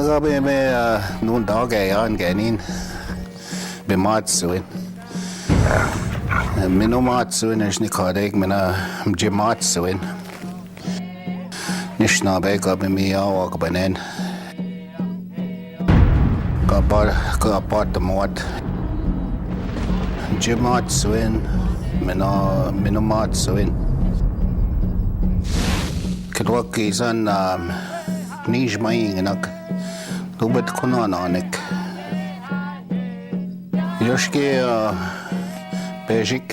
gabi me nun dage an genin be matsuin. Minu matsuin is ni kadek mina mje matsuin. Nishna be gabi me awak benen. Kabar the mod. Mje matsuin minu matsuin. Kedwaki san nish mainginak. Tubet kunanik. Yoshki Bejik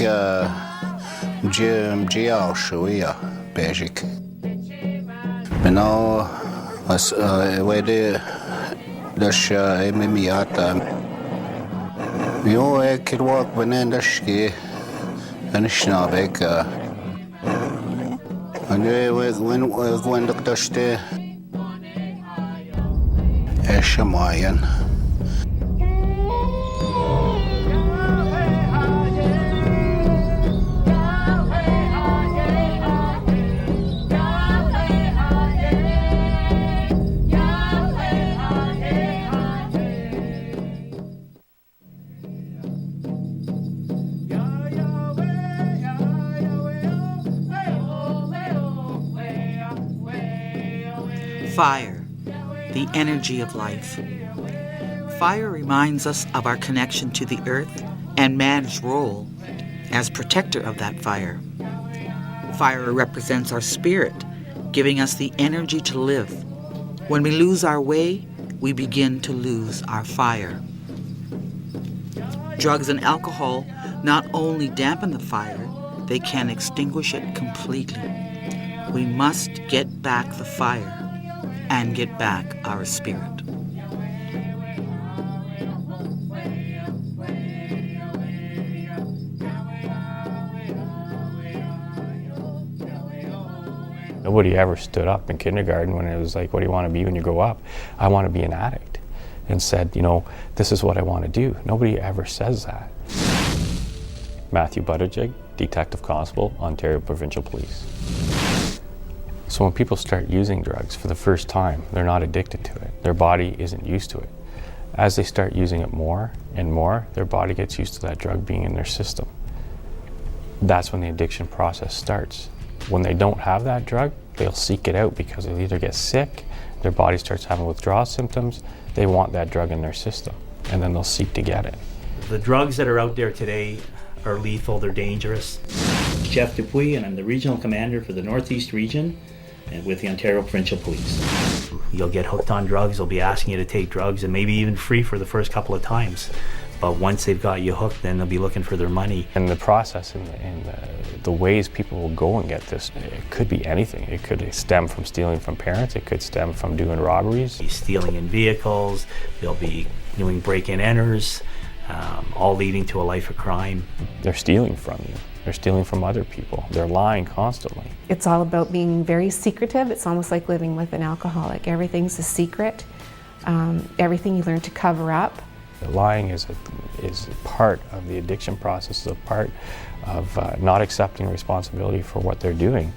mje aushuia Bejik. Meno as wede dash emimiata. Yo ekirwak benen dashki anishnabek. Ane when dashte Eshamayan. Fire, the energy of life. Fire reminds us of our connection to the earth and man's role as protector of that fire. Fire represents our spirit, giving us the energy to live. When we lose our way, we begin to lose our fire. Drugs and alcohol not only dampen the fire, they can extinguish it completely. We must get back the fire and get back our spirit. Nobody ever stood up in kindergarten when it was like, what do you want to be when you grow up? I want to be an addict. And said, this is what I want to do. Nobody ever says that. Matthew Buttigieg, Detective Constable, Ontario Provincial Police. So when people start using drugs for the first time, they're not addicted to it. Their body isn't used to it. As they start using it more and more, their body gets used to that drug being in their system. That's when the addiction process starts. When they don't have that drug, they'll seek it out because they'll either get sick, their body starts having withdrawal symptoms, they want that drug in their system, and then they'll seek to get it. The drugs that are out there today are lethal, they're dangerous. Jeff Dupuy, and I'm the Regional Commander for the Northeast Region and with the Ontario Provincial Police. You'll get hooked on drugs, they'll be asking you to take drugs, and maybe even free for the first couple of times. But once they've got you hooked, then they'll be looking for their money. And the process and the ways people will go and get this, it could be anything. It could stem from stealing from parents, it could stem from doing robberies. Stealing in vehicles, they'll be doing break-in-enters, all leading to a life of crime. They're stealing from you. They're stealing from other people. They're lying constantly. It's all about being very secretive. It's almost like living with an alcoholic. Everything's a secret. Everything you learn to cover up. Lying is a part of the addiction process, is a part of not accepting responsibility for what they're doing.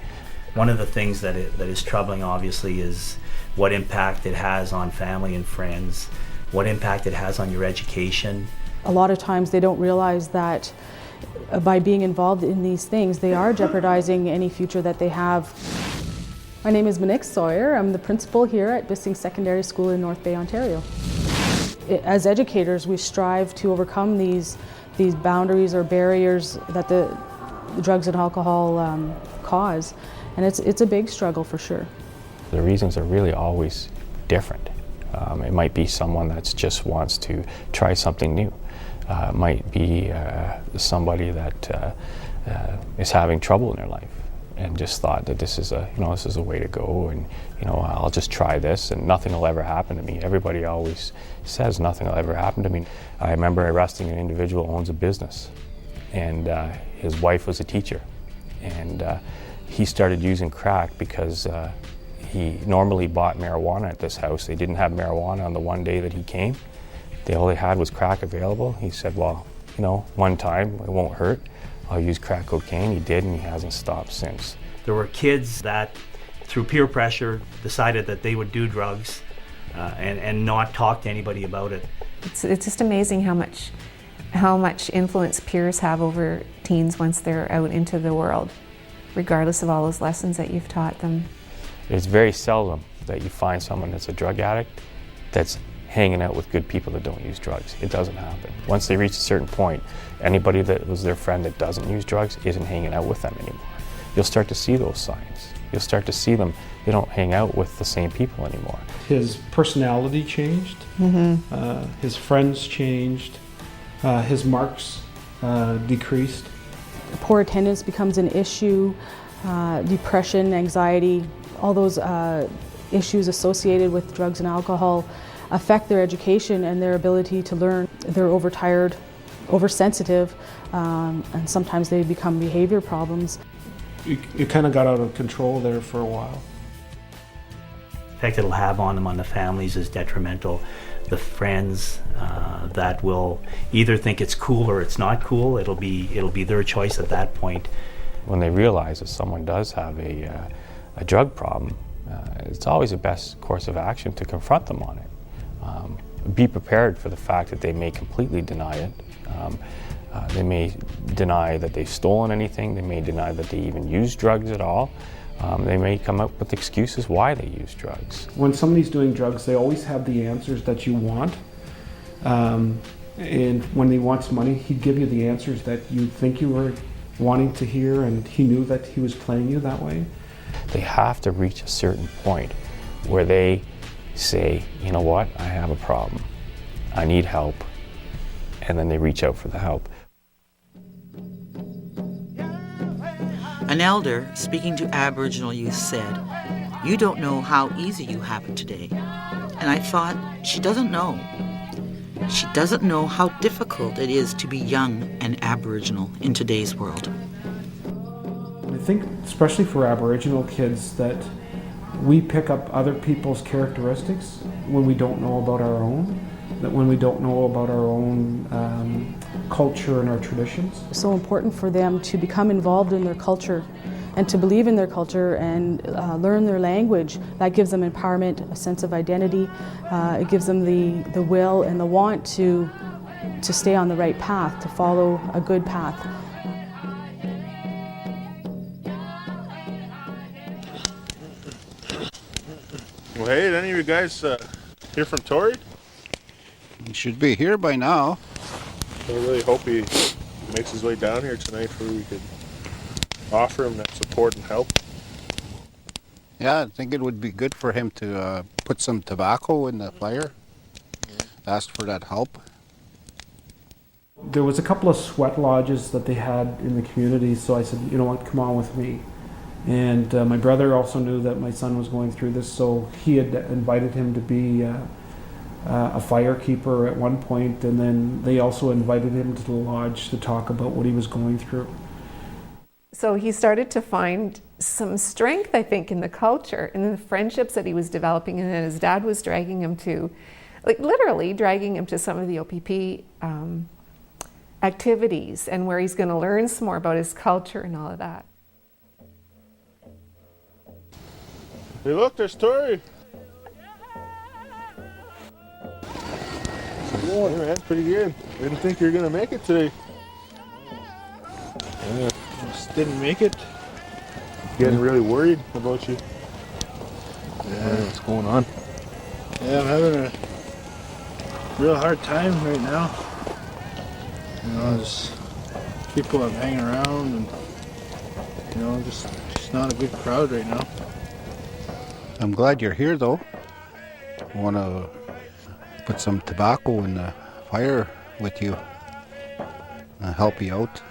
One of the things that is troubling, obviously, is what impact it has on family and friends, what impact it has on your education. A lot of times they don't realize that by being involved in these things, they are jeopardizing any future that they have. My name is Monique Sawyer. I'm the principal here at Bissing Secondary School in North Bay, Ontario. As educators, we strive to overcome these boundaries or barriers that the drugs and alcohol cause, and it's a big struggle for sure. The reasons are really always different. It might be someone that just wants to try something new. It might be somebody that is having trouble in their life and just thought that this is a way to go, and I'll just try this and nothing will ever happen to me. Everybody always says nothing will ever happen to me. I remember arresting an individual who owns a business, and his wife was a teacher, and he started using crack because he normally bought marijuana at this house. They didn't have marijuana on the one day that he came. All they had was crack available. He said, well, one time, it won't hurt. I'll use crack cocaine. He did, and he hasn't stopped since. There were kids that, through peer pressure, decided that they would do drugs. and not talk to anybody about it. It's just amazing how much influence peers have over teens once they're out into the world, regardless of all those lessons that you've taught them. It's very seldom that you find someone that's a drug addict that's hanging out with good people that don't use drugs. It doesn't happen. Once they reach a certain point, anybody that was their friend that doesn't use drugs isn't hanging out with them anymore. You'll start to see those signs. You'll start to see them. They don't hang out with the same people anymore. His personality changed. His friends changed. His marks decreased. Poor attendance becomes an issue, depression, anxiety, all those issues associated with drugs and alcohol affect their education and their ability to learn. They're overtired, oversensitive, and sometimes they become behavior problems. It kind of got out of control there for a while. The effect it'll have on them, on the families, is detrimental. The friends that will either think it's cool or it's not cool, it'll be their choice at that point. When they realize that someone does have a drug problem, it's always the best course of action to confront them on it. Be prepared for the fact that they may completely deny it. They may deny that they've stolen anything. They may deny that they even use drugs at all. They may come up with excuses why they use drugs. When somebody's doing drugs, they always have the answers that you want. And when he wants money, he'd give you the answers that you think you were wanting to hear, and he knew that he was playing you that way. They have to reach a certain point where they say, you know what, I have a problem. I need help. And then they reach out for the help. An elder speaking to Aboriginal youth said, "You don't know how easy you have it today." And I thought, she doesn't know. She doesn't know how difficult it is to be young and Aboriginal in today's world. I think, especially for Aboriginal kids, that we pick up other people's characteristics when we don't know about our own, that when we don't know about our own culture and our traditions. It's so important for them to become involved in their culture and to believe in their culture and learn their language. That gives them empowerment, a sense of identity. It gives them the will and the want to stay on the right path, to follow a good path. Well, hey, did any of you guys hear from Tori? He should be here by now. I really hope he makes his way down here tonight where we could offer him that support and help. Yeah, I think it would be good for him to put some tobacco in the fire. Ask for that help. There was a couple of sweat lodges that they had in the community, so I said, you know what, come on with me. And my brother also knew that my son was going through this, so he had invited him to be a firekeeper at one point, and then they also invited him to the lodge to talk about what he was going through. So he started to find some strength, I think, in the culture and in the friendships that he was developing, and then his dad was dragging him to, like literally dragging him to some of the OPP activities, and where he's going to learn some more about his culture and all of that. Hey, look, there's Tori. Hey, man, pretty good. Didn't think you were gonna make it today. Yeah, just didn't make it. Getting really worried about you. Yeah, what's going on? Yeah, I'm having a real hard time right now. You know, just people I'm hanging around, and you know, just not a good crowd right now. I'm glad you're here, though. I want to put some tobacco in the fire with you and help you out.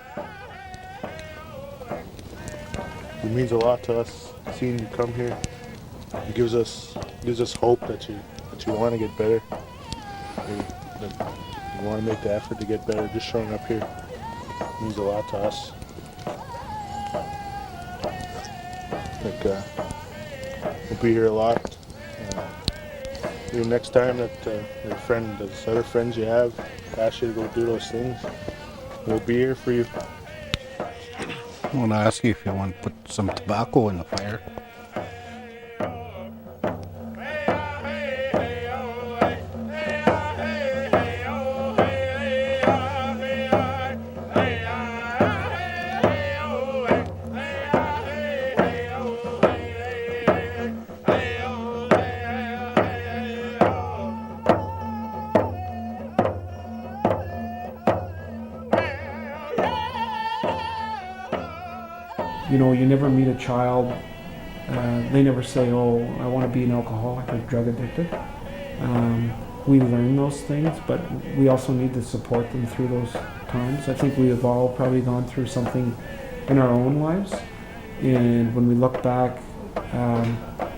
It means a lot to us seeing you come here. It gives us hope that you want to get better. That you want to make the effort to get better. Just showing up here means a lot to us. Like, we'll be here a lot. Maybe next time that your friend, those other friends you have, ask you to go do those things, we'll be here for you. I want to ask you if you want to put some tobacco in the fire. You know, you never meet a child, they never say, oh, I want to be an alcoholic or drug addicted. We learn those things, but we also need to support them through those times. I think we have all probably gone through something in our own lives, and when we look back,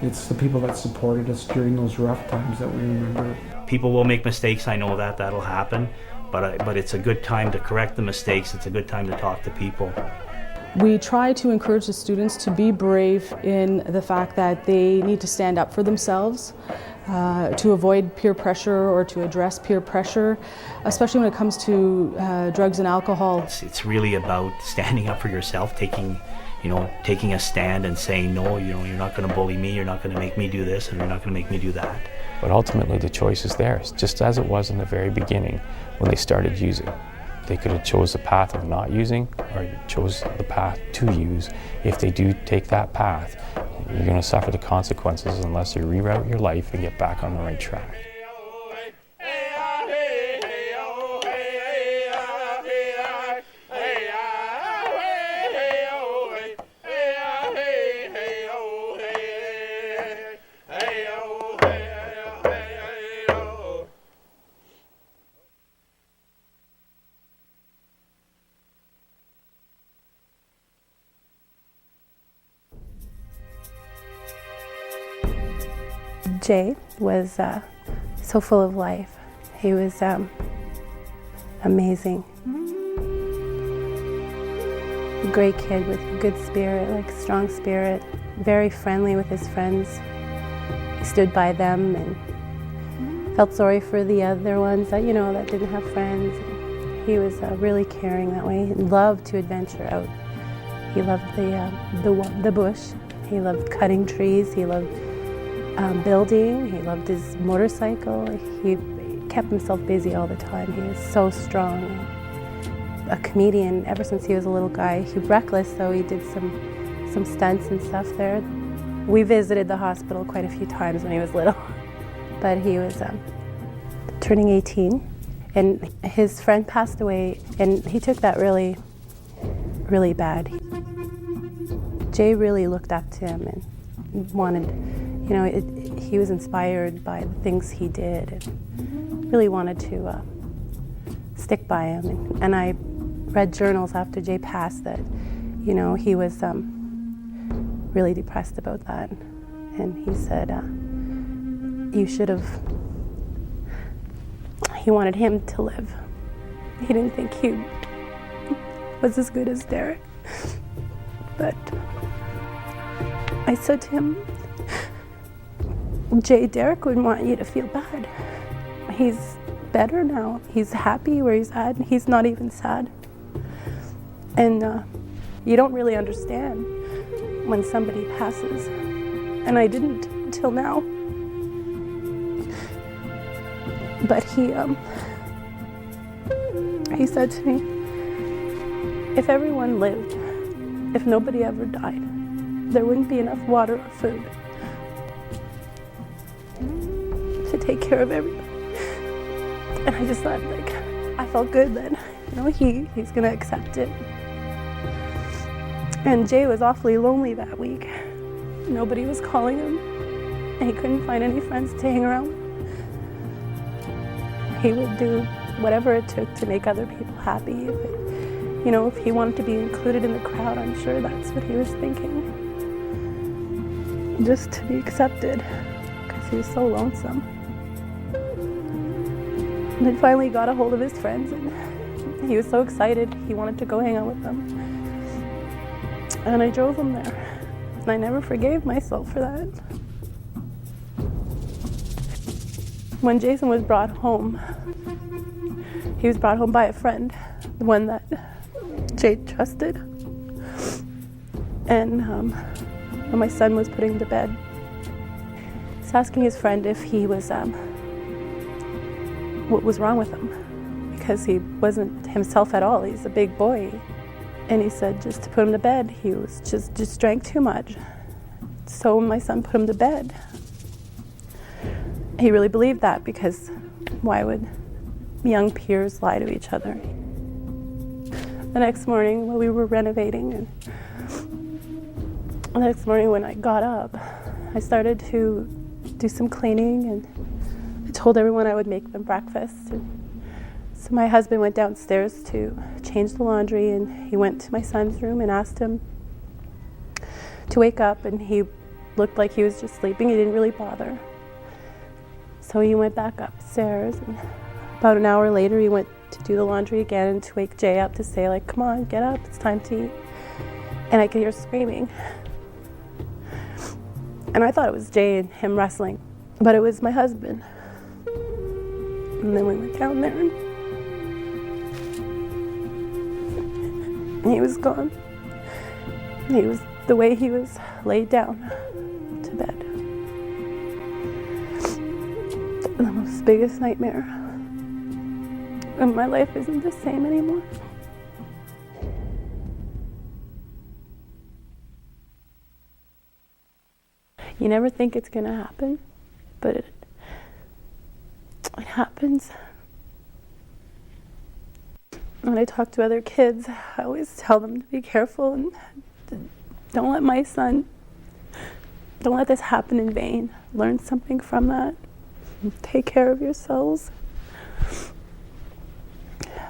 it's the people that supported us during those rough times that we remember. People will make mistakes, I know that, that'll happen, but it's a good time to correct the mistakes, it's a good time to talk to people. We try to encourage the students to be brave in the fact that they need to stand up for themselves, to avoid peer pressure or to address peer pressure, especially when it comes to drugs and alcohol. It's really about standing up for yourself, taking a stand and saying, no, you're not going to bully me, you're not going to make me do this, and you're not going to make me do that. But ultimately the choice is theirs, just as it was in the very beginning when they started using. They could have chose the path of not using or chose the path to use. If they do take that path, you're going to suffer the consequences unless you reroute your life and get back on the right track. Jay was so full of life. He was amazing. A great kid with a good spirit, like strong spirit, very friendly with his friends. He stood by them and felt sorry for the other ones that, that didn't have friends. He was really caring that way. He loved to adventure out. He loved the bush. He loved cutting trees. He loved building. He loved his motorcycle. He kept himself busy all the time. He was so strong. A comedian ever since he was a little guy. He was reckless, so he did some stunts and stuff there. We visited the hospital quite a few times when he was little, but he was turning 18, and his friend passed away, and he took that really, really bad. Jay really looked up to him and wanted, he was inspired by the things he did and really wanted to stick by him. And I read journals after Jay passed that, he was really depressed about that. And he said, you should have, he wanted him to live. He didn't think he was as good as Derek. But I said to him, Jay, Derek wouldn't want you to feel bad. He's better now. He's happy where he's at. He's not even sad. And you don't really understand when somebody passes. And I didn't until now. But he said to me, if everyone lived, if nobody ever died, there wouldn't be enough water or food to take care of everybody. And I just thought, I felt good that, he's gonna accept it. And Jay was awfully lonely that week. Nobody was calling him, and he couldn't find any friends to hang around. He would do whatever it took to make other people happy. If he wanted to be included in the crowd, I'm sure that's what he was thinking. Just to be accepted, because he was so lonesome. And then finally got a hold of his friends, and he was so excited. He wanted to go hang out with them. And I drove him there. And I never forgave myself for that. When Jason was brought home, he was brought home by a friend, the one that Jay trusted. And when my son was putting him to bed, he was asking his friend if he was, what was wrong with him, because he wasn't himself at all. He's a big boy. And he said just to put him to bed, he was just drank too much. So when my son put him to bed, he really believed that, because why would young peers lie to each other? the next morning while we were renovating. And the next morning when I got up, I started to do some cleaning, and I told everyone I would make them breakfast. And so my husband went downstairs to change the laundry, and he went to my son's room and asked him to wake up, and he looked like he was just sleeping. He didn't really bother. So he went back upstairs, and about an hour later he went to do the laundry again and to wake Jay up to say, like, come on, get up, it's time to eat. And I could hear screaming. And I thought it was Jay and him wrestling, but it was my husband. And then we went down there, and he was gone. He was, the way he was laid down to bed. The most biggest nightmare. And my life isn't the same anymore. You never think it's gonna happen, but it happens. When I talk to other kids, I always tell them to be careful and don't let this happen in vain. Learn something from that. Take care of yourselves.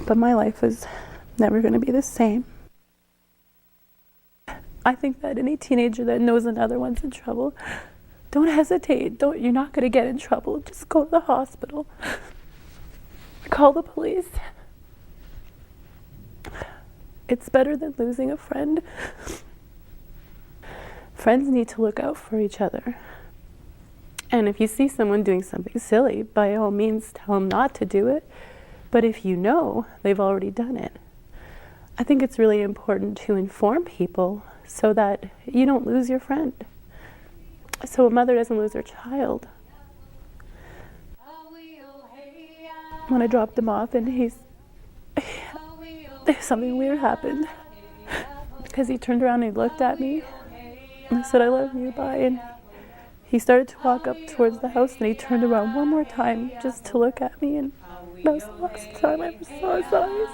But my life is never going to be the same. I think that any teenager that knows another one's in trouble, don't hesitate. You're not going to get in trouble. Just go to the hospital. Call the police. It's better than losing a friend. Friends need to look out for each other. And if you see someone doing something silly, by all means tell them not to do it. But if you know they've already done it, I think it's really important to inform people so that you don't lose your friend. So a mother doesn't lose her child. When I dropped him off and something weird happened. Because he turned around and he looked at me and I said, I love you, bye. And he started to walk up towards the house and he turned around one more time just to look at me, and that was the last time I ever saw his eyes.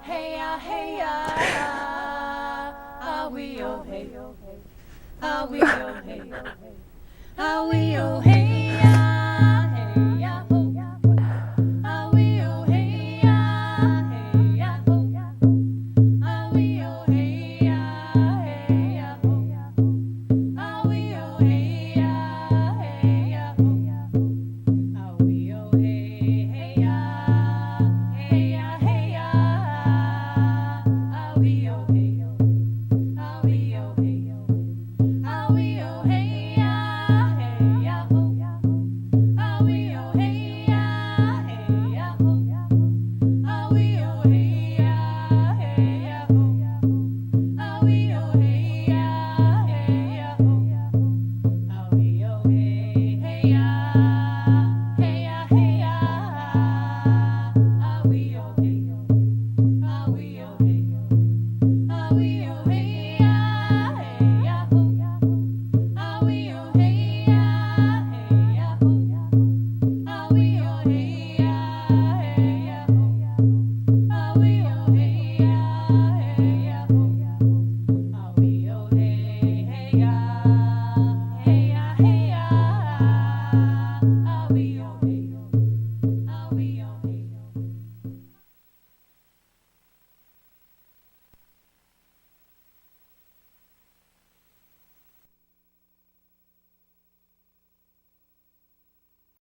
Hey ya, hey ya, ah we oh hey, ah we oh hey, ah we oh hey.